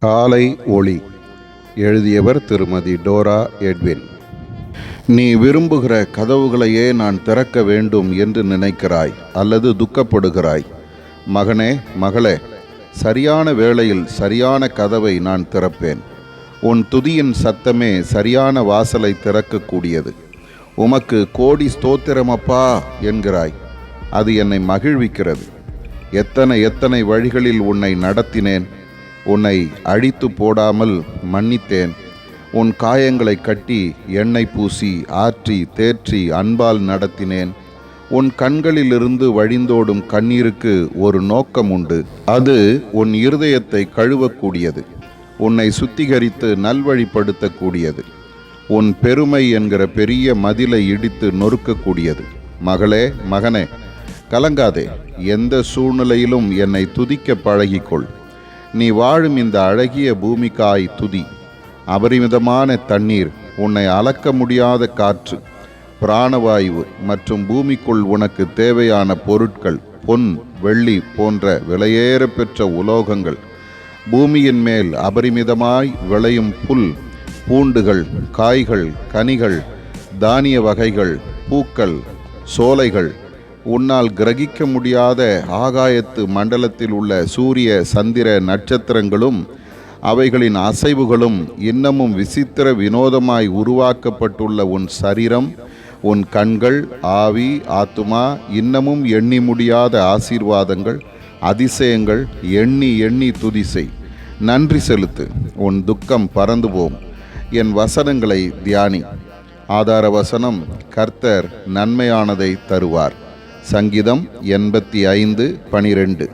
காலை ஒளி. எழுதியவர் திருமதி டோரா எட்வின். நீ விரும்புகிற கதவுகளையே நான் திறக்க வேண்டும் என்று நினைக்கிறாய் அல்லது துக்கப்படுகிறாய். மகனே, மகளே, சரியான வேளையில் சரியான கதவை நான் திறப்பேன். உன் துதியின் சத்தமே சரியான வாசலை திறக்கக்கூடியது. உமக்கு கோடி ஸ்தோத்திரமப்பா என்கிறாய். அது என்னை மகிழ்விக்கிறது. எத்தனை வழிகளில் உன்னை நடத்தினேன். உன்னை அழித்து போடாமல் மன்னித்தேன். உன் காயங்களை கட்டி எண்ணெய் பூசி ஆற்றி தேற்றி அன்பால் நடத்தினேன். உன் கண்களிலிருந்து வழிந்தோடும் கண்ணீருக்கு ஒரு நோக்கம் உண்டு. அது உன் இருதயத்தை கழுவக்கூடியது, உன்னை சுத்திகரித்து நல்வழிப்படுத்தக்கூடியது, உன் பெருமை என்கிற பெரிய மதிலை இடித்து நொறுக்கக்கூடியது. மகளே, மகனே, கலங்காதே. எந்த சூழ்நிலையிலும் என்னை துதிக்க பழகிக்கொள். நீ வாழும் இந்த அழகிய பூமிக்காய் துதி. அபரிமிதமான தண்ணீர், உன்னை அளக்க முடியாத காற்று, பிராணவாயு மற்றும் பூமிக்குள் உனக்கு தேவையான பொருட்கள், பொன், வெள்ளி போன்ற விலையேற பெற்ற உலோகங்கள், பூமியின் மேல் அபரிமிதமாய் விளையும் புல், பூண்டுகள், காய்கள், கனிகள், தானிய வகைகள், பூக்கள், சோலைகள், உன்னால் கிரகிக்க முடியாத ஆகாயத்து மண்டலத்தில் உள்ள சூரிய சந்திர நட்சத்திரங்களும் அவைகளின் அசைவுகளும், இன்னமும் விசித்திர வினோதமாய் உருவாக்கப்பட்டுள்ள உன் சரீரம், உன் கண்கள், ஆவி, ஆத்துமா, இன்னமும் எண்ணி முடியாத ஆசீர்வாதங்கள், அதிசயங்கள், எண்ணி எண்ணி துதிசை. நன்றி செலுத்து. உன் துக்கம் பறந்து போம். என் வசனங்களை தியானி. ஆதார வசனம்: கர்த்தர் நன்மையானதை தருவார். சங்கீதம் 85:12.